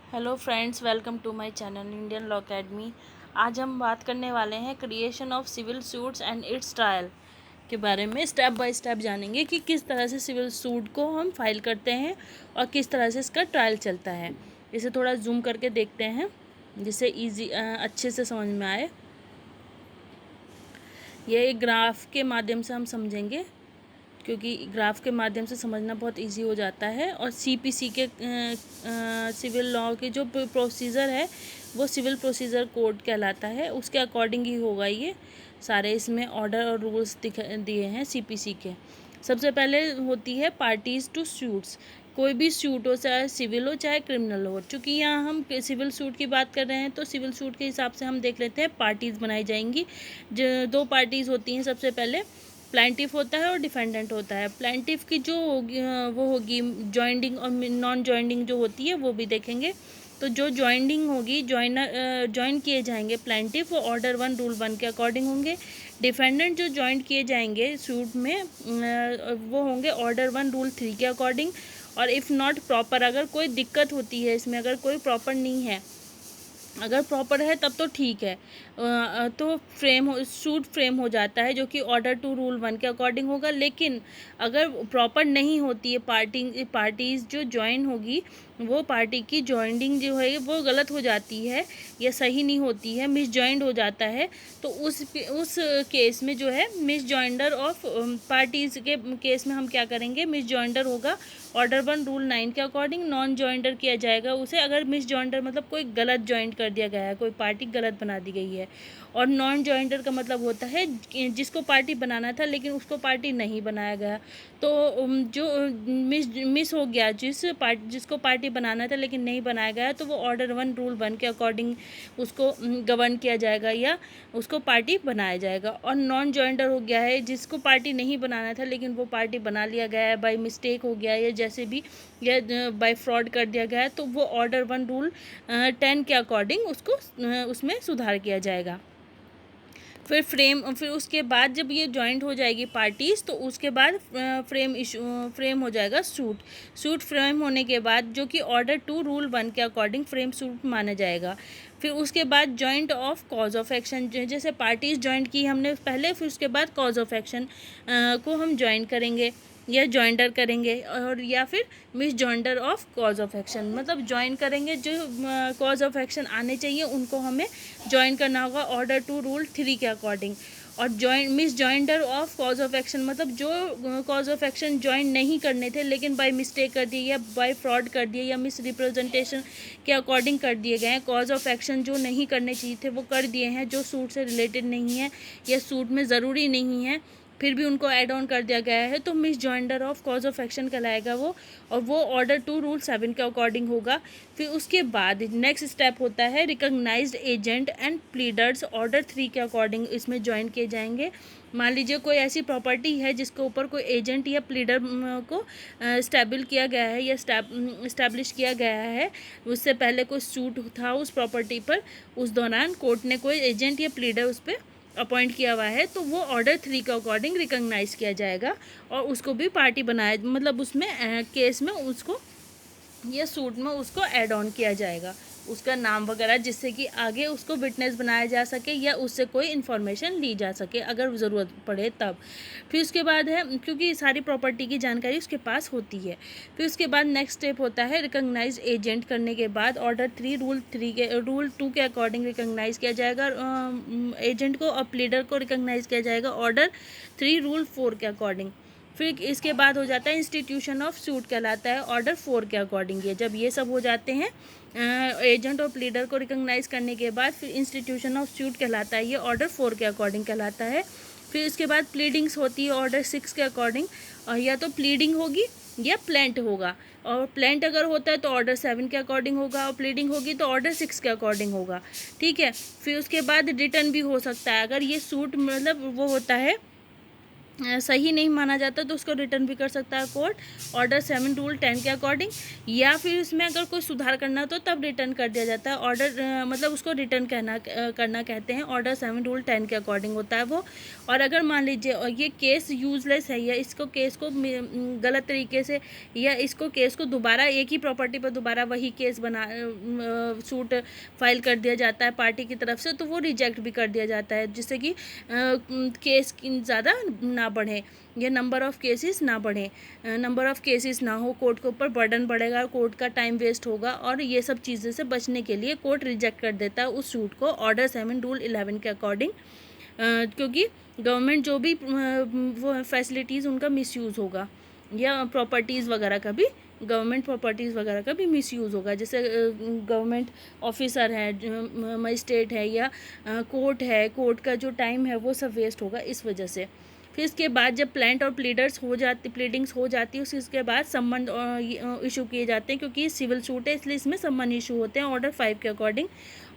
Hello friends, welcome to my channel Indian law academy. आज हम बात करने वाले हैं creation of civil suits and its trial के बारे में। स्टेप बाय स्टेप जानेंगे कि किस तरह से सिविल सूट को हम फाइल करते हैं और किस तरह से इसका ट्रायल चलता है। इसे थोड़ा जूम करके देखते हैं जिससे अच्छे से समझ में आए। ये एक ग्राफ के माध्यम से हम समझेंगे क्योंकि ग्राफ के माध्यम से समझना बहुत इजी हो जाता है। और सीपीसी के सिविल लॉ के जो प्रोसीजर है वो सिविल प्रोसीजर कोड कहलाता है, उसके अकॉर्डिंग ही होगा ये सारे। इसमें ऑर्डर और रूल्स दिए हैं सीपीसी के। सबसे पहले होती है पार्टीज़ टू सूट्स। कोई भी सूट हो, चाहे सिविल हो चाहे क्रिमिनल हो। चूँकि यहाँ हम सिविल सूट की बात कर रहे हैं तो सिविल सूट के हिसाब से हम देख लेते हैं पार्टीज़ बनाई जाएंगी। जो दो पार्टीज़ होती हैं, सबसे पहले प्लांटिफ होता है और डिफेंडेंट होता है। प्लांटिफ की जो होगी वो होगी जॉइंडिंग, और नॉन जॉइंडिंग जो होती है वो भी देखेंगे। तो जो जॉइंडिंग होगी, जॉइन किए जाएंगे प्लांटिफ, वो ऑर्डर 1 रूल 1 के अकॉर्डिंग होंगे। डिफेंडेंट जो जॉइन किए जाएंगे सूट में वो होंगे ऑर्डर 1 रूल 3 के अकॉर्डिंग। और इफ़ नॉट प्रॉपर, अगर कोई दिक्कत होती है इसमें, अगर कोई प्रॉपर नहीं है, अगर प्रॉपर है तब तो ठीक है, तो सूट फ्रेम हो जाता है जो कि ऑर्डर 2 रूल 1 के अकॉर्डिंग होगा। लेकिन अगर प्रॉपर नहीं होती है, पार्टीज़ जो ज्वाइन होगी वो पार्टी की जॉइंडिंग जो है वो गलत हो जाती है या सही नहीं होती है, मिस जॉइंड हो जाता है, तो उस केस में जो है मिस जॉइंडर ऑफ पार्टीज़ के केस में हम क्या करेंगे, मिस जॉइंडर होगा ऑर्डर 1 रूल 9 के अकॉर्डिंग। नॉन जॉइंडर किया जाएगा उसे अगर मिस जॉइंडर मतलब कोई गलत जॉइंट कर दिया गया है, कोई पार्टी गलत बना दी गई है। और नॉन जॉइंडर का मतलब होता है जिसको पार्टी बनाना था लेकिन उसको पार्टी नहीं बनाया गया। तो जो मिस हो गया, जिसको पार्टी बनाना था लेकिन नहीं बनाया गया, तो वो ऑर्डर 1 रूल 1 के अकॉर्डिंग उसको गवर्न किया जाएगा या उसको पार्टी बनाया जाएगा। और नॉन जॉइंडर हो गया है जिसको पार्टी नहीं बनाना था लेकिन वो पार्टी बना लिया गया है, बाय मिस्टेक हो गया या जैसे भी, या बाय फ्रॉड कर दिया गया है, तो वो ऑर्डर 1 रूल 10 के अकॉर्डिंग उसको उसमें सुधार किया जाएगा। फिर उसके बाद जब ये जॉइंट हो जाएगी पार्टीज़, तो उसके बाद फ्रेम हो जाएगा सूट फ्रेम होने के बाद जो कि ऑर्डर 2 रूल 1 के अकॉर्डिंग फ्रेम सूट माना जाएगा। फिर उसके बाद joint of cause of action, जैसे पार्टीज़ जॉइंट की हमने पहले, फिर उसके बाद कॉज ऑफ एक्शन को हम जॉइन करेंगे या जॉइंडर करेंगे, और या फिर miss joinder of cause of action, मतलब ज्वाइन करेंगे जो कॉज ऑफ एक्शन आने चाहिए उनको हमें ज्वाइन करना होगा ऑर्डर 2 रूल 3 के अकॉर्डिंग। और miss joinder of cause of action मतलब जो कॉज ऑफ एक्शन ज्वाइन नहीं करने थे लेकिन बाय मिस्टेक कर दिए या बाय फ्रॉड कर दिए या मिस रिप्रेजेंटेशन के अकॉर्डिंग कर दिए गए हैं। कॉज ऑफ एक्शन जो नहीं करने चाहिए थे वो कर दिए हैं, जो सूट से रिलेटेड नहीं है या सूट में ज़रूरी नहीं है, फिर भी उनको ऐड ऑन कर दिया गया है, तो miss joinder of cause of action कहलाएगा वो, और वो ऑर्डर 2 रूल 7 के अकॉर्डिंग होगा। फिर उसके बाद नेक्स्ट स्टेप होता है रिकॉग्नाइज्ड एजेंट एंड प्लीडर्स, ऑर्डर 3 के अकॉर्डिंग इसमें ज्वाइन किए जाएंगे। मान लीजिए कोई ऐसी प्रॉपर्टी है जिसके ऊपर कोई एजेंट या प्लीडर को स्टेबल किया गया है या इस्टेब्लिश किया गया है, उससे पहले कोई सूट था उस प्रॉपर्टी पर, उस दौरान कोर्ट ने कोई एजेंट या प्लीडर उस पर अपॉइंट किया हुआ है, तो वो ऑर्डर 3 के अकॉर्डिंग रिकॉग्नाइज किया जाएगा और उसको भी पार्टी बनाया, मतलब उसमें केस में उसको या सूट में उसको ऐड ऑन किया जाएगा उसका नाम वगैरह, जिससे कि आगे उसको विटनेस बनाया जा सके या उससे कोई इन्फॉर्मेशन ली जा सके अगर ज़रूरत पड़े तब। फिर उसके बाद है, क्योंकि सारी प्रॉपर्टी की जानकारी उसके पास होती है। फिर उसके बाद नेक्स्ट स्टेप होता है रिकॉग्नाइज एजेंट करने के बाद ऑर्डर 3 रूल 2 के अकॉर्डिंग रिकॉग्नाइज किया जाएगा एजेंट को, और प्लीडर को रिकॉग्नाइज किया जाएगा ऑर्डर 3 रूल 4 के अकॉर्डिंग। फिर इसके बाद हो जाता है इंस्टीट्यूशन ऑफ सूट कहलाता है ऑर्डर 4 के अकॉर्डिंग। ये जब ये सब हो जाते हैं एजेंट और प्लीडर को रिकॉग्नाइज करने के बाद, फिर इंस्टीट्यूशन ऑफ सूट कहलाता है, ये ऑर्डर 4 के अकॉर्डिंग कहलाता है। फिर इसके बाद प्लीडिंग्स होती है ऑर्डर 6 के अकॉर्डिंग, और या तो प्लीडिंग होगी या प्लेंट होगा, और प्लेंट अगर होता है तो ऑर्डर 7 के अकॉर्डिंग होगा, और प्लीडिंग होगी तो ऑर्डर 6 के अकॉर्डिंग होगा, ठीक है। फिर उसके बाद रिटर्न भी हो सकता है, अगर ये सूट मतलब वो होता है सही नहीं माना जाता तो उसको रिटर्न भी कर सकता है कोर्ट ऑर्डर 7 रूल 10 के अकॉर्डिंग, या फिर इसमें अगर कोई सुधार करना हो तो तब रिटर्न कर दिया जाता है। ऑर्डर मतलब उसको रिटर्न करना कहते हैं, ऑर्डर 7 रूल 10 के अकॉर्डिंग होता है वो। और अगर मान लीजिए और ये केस यूजलेस है, या इसको केस को गलत तरीके से, या इसको केस को दोबारा एक ही प्रॉपर्टी पर दोबारा वही केस सूट फाइल कर दिया जाता है पार्टी की तरफ से, तो वो रिजेक्ट भी कर दिया जाता है, जिससे कि केस ज़्यादा ना बढ़े या नंबर ऑफ़ केसेस ना बढ़े, नंबर ऑफ़ केसेस ना हो, कोर्ट के ऊपर बर्डन बढ़ेगा, कोर्ट का टाइम वेस्ट होगा, और ये सब चीज़ों से बचने के लिए कोर्ट रिजेक्ट कर देता है उस सूट को ऑर्डर 7 रूल 11 के अकॉर्डिंग, क्योंकि गवर्नमेंट जो भी वो फैसिलिटीज़ उनका मिसयूज़ होगा, या प्रॉपर्टीज़ वगैरह का भी, गवर्नमेंट प्रॉपर्टीज़ वगैरह का भी मिसयूज़ होगा, जैसे गवर्नमेंट ऑफिसर है, मजिस्ट्रेट है, या कोर्ट है, कोर्ट का जो टाइम है वो सब वेस्ट होगा इस वजह से। फिर इसके बाद जब प्लेंट और प्लीडिंग्स हो जाती है उसके बाद सम्मन इशू किए जाते हैं, क्योंकि ये सिविल सूट है इसलिए इसमें सम्मन इशू होते हैं ऑर्डर 5 के अकॉर्डिंग।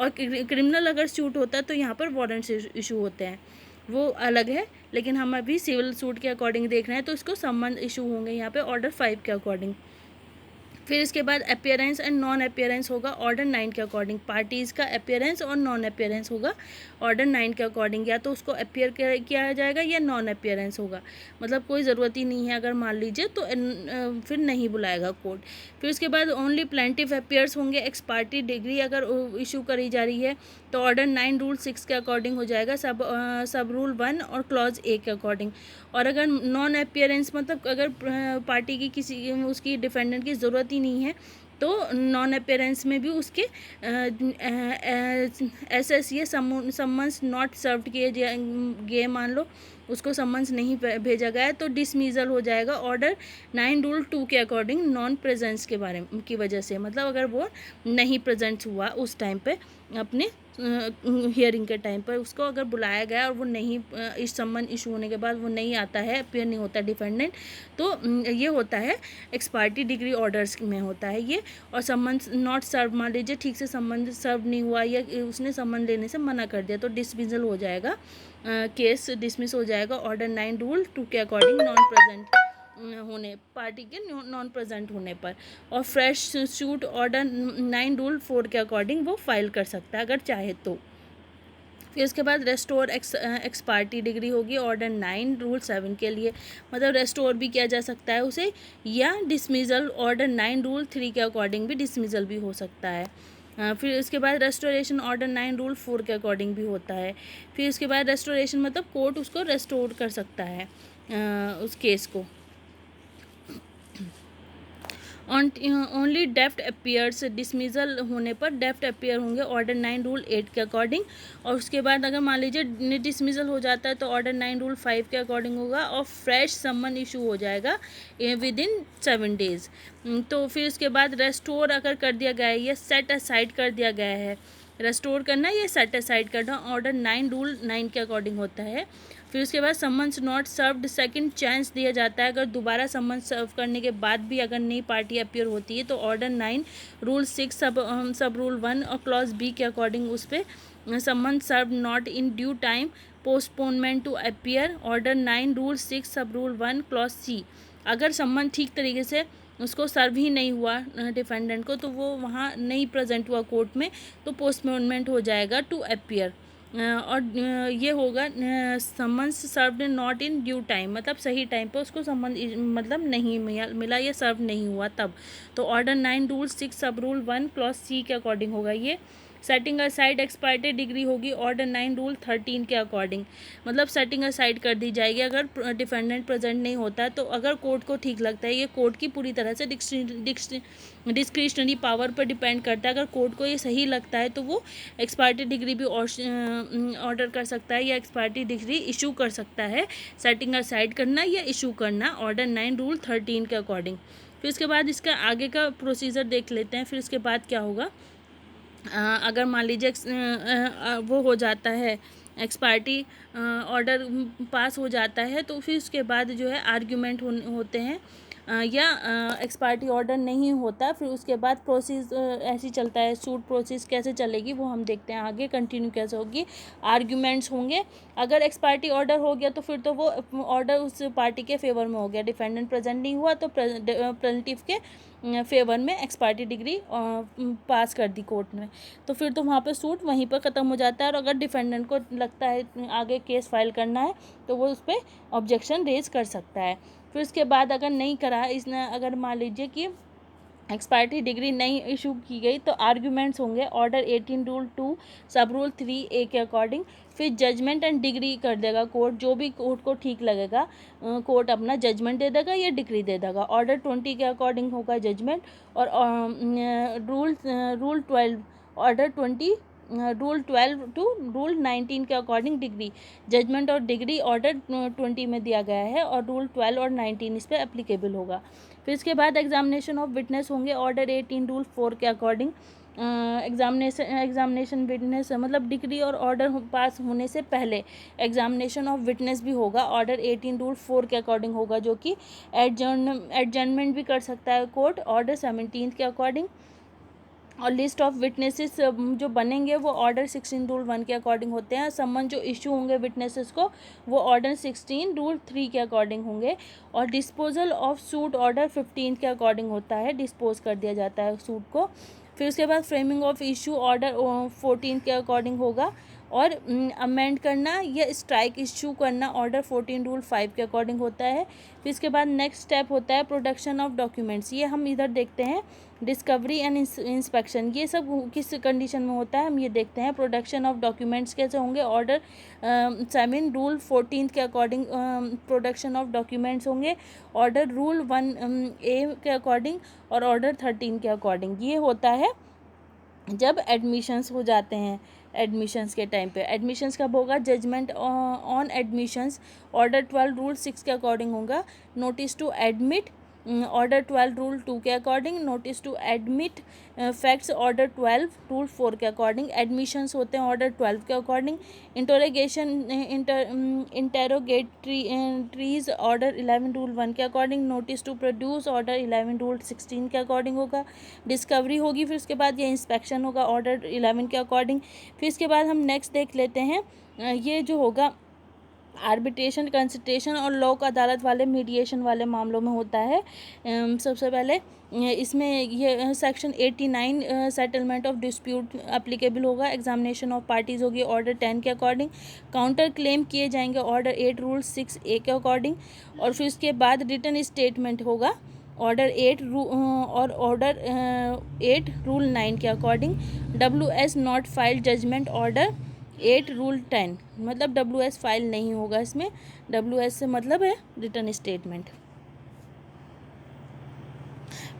और क्रिमिनल अगर सूट होता है तो यहाँ पर वारंट इशू होते हैं, वो अलग है, लेकिन हम अभी सिविल सूट के अकॉर्डिंग देख रहे हैं तो इसको सम्मन इशू होंगे यहाँ पे ऑर्डर 5 के अकॉर्डिंग। फिर इसके बाद अपीयरेंस एंड नॉन अपीयरेंस होगा ऑर्डर 9 के अकॉर्डिंग, पार्टीज़ का अपीयरेंस और नॉन अपीयरेंस होगा ऑर्डर 9 के अकॉर्डिंग, या तो उसको अपीयर किया जाएगा या नॉन अपीयरेंस होगा, मतलब कोई ज़रूरत ही नहीं है अगर मान लीजिए तो फिर नहीं बुलाएगा कोर्ट। फिर उसके बाद ओनली प्लेंटिफ अपीयर्स होंगे, एक्स पार्टी डिग्री अगर इशू करी जा रही है तो ऑर्डर 9 रूल 6 के अकॉर्डिंग हो जाएगा, सब रूल 1 और क्लॉज ए के अकॉर्डिंग। और अगर नॉन अपीयरेंस मतलब अगर पार्टी की किसी उसकी डिफेंडेंट की ज़रूरत ही नहीं है तो नॉन अपीयरेंस में भी उसके SSA सम्मन्स नॉट सर्व्ड किए गए, मान लो उसको सम्मन्स नहीं भेजा गया तो डिसमिजल हो जाएगा ऑर्डर 9 रूल 2 के अकॉर्डिंग, नॉन प्रेजेंस के बारे में की वजह से, मतलब अगर वो नहीं प्रेजेंट हुआ उस टाइम पे अपने हियरिंग के टाइम पर, उसको अगर बुलाया गया और वो नहीं इस सम्मन इशू होने के बाद वो नहीं आता है, अपीयर नहीं होता डिफेंडेंट, तो ये होता है एक्स पार्टी डिग्री ऑर्डर्स में होता है ये। और सम्मन नॉट सर्व, मान लीजिए ठीक से सम्मन सर्व नहीं हुआ या उसने सम्मन लेने से मना कर दिया तो डिसमिसल हो जाएगा, केस डिसमिस हो जाएगा ऑर्डर 9 रूल 2 के अकॉर्डिंग, नॉन प्रेजेंट होने पार्टी के नॉन प्रेजेंट होने पर। और फ्रेश सूट ऑर्डर 9 रूल 4 के अकॉर्डिंग वो फाइल कर सकता है अगर चाहे तो। फिर उसके बाद रेस्टोर एक्स पार्टी डिग्री होगी ऑर्डर 9 रूल 7 के लिए, मतलब रेस्टोर भी किया जा सकता है उसे, या डिसमिजल ऑर्डर 9 रूल 3 के अकॉर्डिंग भी डिसमिजल भी हो सकता है। फिर उसके बाद रेस्टोरेशन ऑर्डर 9 रूल 4 के अकॉर्डिंग भी होता है। फिर उसके बाद रेस्टोरेशन मतलब कोर्ट उसको रेस्टोर कर सकता है उस केस को। ओनली डेफ्ट अपीयर्स, डिसमिजल होने पर डेफ्ट अपीयर होंगे ऑर्डर 9 रूल 8 के अकॉर्डिंग। और उसके बाद अगर मान लीजिए डिसमिजल हो जाता है तो ऑर्डर 9 रूल 5 के अकॉर्डिंग होगा और फ्रेश सम्मन इशू हो जाएगा विद इन 7 डेज़। तो फिर उसके बाद रेस्टोर अगर कर दिया गया है या सेट असाइड कर दिया गया है, रेस्टोर करना या सेट असाइड करना ऑर्डर 9 रूल 9 के अकॉर्डिंग होता है। फिर उसके बाद summons not served, second chance दिया जाता है, अगर दोबारा सम्मन्स सर्व करने के बाद भी अगर नई पार्टी अपीयर होती है तो ऑर्डर 9 रूल 6 सब रूल 1 और क्लॉज बी के अकॉर्डिंग उस पर summon serve not in due time, postponement to appear order 9 rule 6 sub rule 1 clause C. अगर सम्मन ठीक तरीके से उसको सर्व ही नहीं हुआ डिफेंडेंट को तो वो वहाँ नहीं प्रेजेंट हुआ कोर्ट में तो पोस्टपोनमेंट हो जाएगा टू अपीयर। और ये होगा summons served not in due time, मतलब सही टाइम पर उसको सम्मन मतलब नहीं मिला या सर्व नहीं हुआ तब, तो order 9 rule 6 sub rule 1 clause C के अकॉर्डिंग होगा ये। सेटिंग असाइड एक्सपायर्ड डिग्री होगी ऑर्डर 9 रूल 13 के अकॉर्डिंग, मतलब सेटिंग असाइड कर दी जाएगी अगर डिफेंडेंट प्रेजेंट नहीं होता है, तो अगर कोर्ट को ठीक लगता है, ये कोर्ट की पूरी तरह से डिस्क्रिशनरी पावर पर डिपेंड करता है, अगर कोर्ट को ये सही लगता है तो वो एक्सपायर्ड डिग्री भी ऑर्डर कर सकता है या एक्सपायर्ड डिग्री इशू कर सकता है, सेटिंग असाइड करना या इशू करना ऑर्डर 9 रूल 13 के अकॉर्डिंग। फिर उसके बाद इसका आगे का प्रोसीजर देख लेते हैं। फिर उसके बाद क्या होगा, अगर मान लीजिए वो हो जाता है एक्सपायर्टी ऑर्डर पास हो जाता है तो फिर उसके बाद जो है आर्ग्यूमेंट होते हैं या एक्स पार्टी ऑर्डर नहीं होता, फिर उसके बाद प्रोसेस ऐसे चलता है। सूट प्रोसेस कैसे चलेगी वो हम देखते हैं आगे, कंटिन्यू कैसे होगी। आर्ग्यूमेंट्स होंगे, अगर एक्स पार्टी ऑर्डर हो गया तो फिर तो वो ऑर्डर उस पार्टी के फेवर में हो गया। डिफेंडेंट प्रेजेंट नहीं हुआ तो प्लेंटिफ के फेवर में एक्स पार्टी डिग्री पास कर दी कोर्ट ने, तो फिर तो वहाँ पे सूट वहीं पर ख़त्म हो जाता है। और अगर डिफेंडेंट को लगता है आगे केस फाइल करना है तो वो उस पर ऑब्जेक्शन रेज कर सकता है। फिर उसके बाद अगर नहीं करा इसने, अगर मान लीजिए कि एक्सपायरी डिग्री नहीं इशू की गई तो आर्ग्यूमेंट्स होंगे ऑर्डर 18 रूल 2 सब रूल 3A के अकॉर्डिंग। फिर जजमेंट एंड डिग्री कर देगा कोर्ट, जो भी कोर्ट को ठीक लगेगा कोर्ट अपना जजमेंट दे देगा या डिग्री दे देगा। ऑर्डर 20 के अकॉर्डिंग होगा जजमेंट, और rule 12 order 20 rule 12 to rule 19 के अकॉर्डिंग डिग्री। जजमेंट और डिग्री ऑर्डर 20 में दिया गया है और रूल 12 और 19 इस पर एप्लीकेबल होगा। फिर इसके बाद एग्जामिनेशन ऑफ विटनेस होंगे ऑर्डर 18 रूल 4 के अकॉर्डिंग। एग्जामिनेशन विटनेस मतलब डिग्री और ऑर्डर पास होने से पहले एग्जामिनेशन ऑफ विटनेस भी होगा, ऑर्डर 18 रूल 4 के अकॉर्डिंग होगा, जो कि एडजर्नमेंट भी कर सकता है कोर्ट ऑर्डर 17 के अकॉर्डिंग। और लिस्ट ऑफ विटनेसेस जो बनेंगे वो ऑर्डर 16 रूल 1 के अकॉर्डिंग होते हैं। समन जो इशू होंगे विटनेसेस को वो ऑर्डर 16 रूल 3 के अकॉर्डिंग होंगे। और डिस्पोजल ऑफ सूट ऑर्डर 15 के अकॉर्डिंग होता है, डिस्पोज कर दिया जाता है सूट को। फिर उसके बाद फ्रेमिंग ऑफ इशू ऑर्डर 14 के अकॉर्डिंग होगा। और अमेंड करना या स्ट्राइक इशू करना ऑर्डर 14 रूल 5 के अकॉर्डिंग होता है। फिर इसके बाद नेक्स्ट स्टेप होता है प्रोडक्शन ऑफ डॉक्यूमेंट्स। ये हम इधर देखते हैं डिस्कवरी एंड इंस्पेक्शन, ये सब किस कंडीशन में होता है हम ये देखते हैं। प्रोडक्शन ऑफ डॉक्यूमेंट्स कैसे होंगे ऑर्डर 7 रूल 14 के अकॉर्डिंग प्रोडक्शन ऑफ डॉक्यूमेंट्स होंगे, ऑर्डर रूल 1A के अकॉर्डिंग और ऑर्डर 13 के अकॉर्डिंग। ये होता है जब एडमिशन्स हो जाते हैं, एडमिशन्स के टाइम पे। एडमिशन्स कब होगा, judgment on admissions order 12 rule 6 के अकॉर्डिंग होगा। Notice to admit order 12 rule 2 के according. Notice to admit facts order 12 rule 4 के अकॉर्डिंग। एडमिशन्स होते हैं ऑर्डर 12 के according. Interrogation interrogatories order 11 rule 1 के according. Notice to produce order 11 rule 16 के according होगा। डिस्कवरी होगी फिर उसके बाद, ये इंस्पेक्शन होगा ऑर्डर 11 के अकॉर्डिंग। फिर इसके बाद हम नेक्स्ट देख लेते हैं ये जो होगा आर्बिट्रेशन, कंसल्टेशन और लोक अदालत वाले मीडिएशन वाले मामलों में होता है। सबसे पहले इसमें ये section 89 settlement of dispute applicable होगा। एग्जामिनेशन ऑफ पार्टीज होगी ऑर्डर 10 के अकॉर्डिंग। काउंटर क्लेम किए जाएंगे ऑर्डर 8 रूल 6A के अकॉर्डिंग। और फिर इसके बाद रिटन स्टेटमेंट होगा ऑर्डर 8 और ऑर्डर 8 रूल 9 के according. WS not file judgment order 8 rule 10, मतलब WS फाइल नहीं होगा इसमें। WS से मतलब है रिटर्न स्टेटमेंट।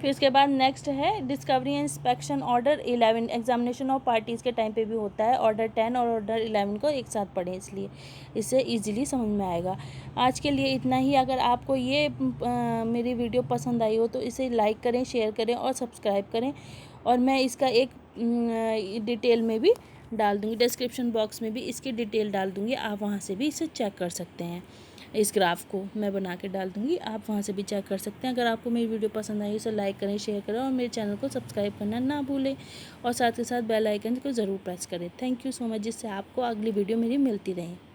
फिर इसके बाद नेक्स्ट है discovery and inspection order 11। Examination of parties के टाइम पे भी होता है। ऑर्डर 10 और ऑर्डर 11 को एक साथ पढ़ें, इसलिए इससे इजीली समझ में आएगा। आज के लिए इतना ही। अगर आपको ये मेरी वीडियो पसंद आई हो तो इसे लाइक करें, शेयर करें और सब्सक्राइब करें। और मैं इसका एक डिटेल में भी डाल दूँगी, डिस्क्रिप्शन बॉक्स में भी इसकी डिटेल डाल दूँगी, आप वहाँ से भी इसे चेक कर सकते हैं। इस ग्राफ को मैं बना के डाल दूँगी, आप वहाँ से भी चेक कर सकते हैं। अगर आपको मेरी वीडियो पसंद आई तो लाइक करें, शेयर करें और मेरे चैनल को सब्सक्राइब करना ना भूलें। और साथ ही साथ बेल आइकन को ज़रूर प्रेस करें। थैंक यू सो मच, जिससे आपको अगली वीडियो मेरी मिलती रहे।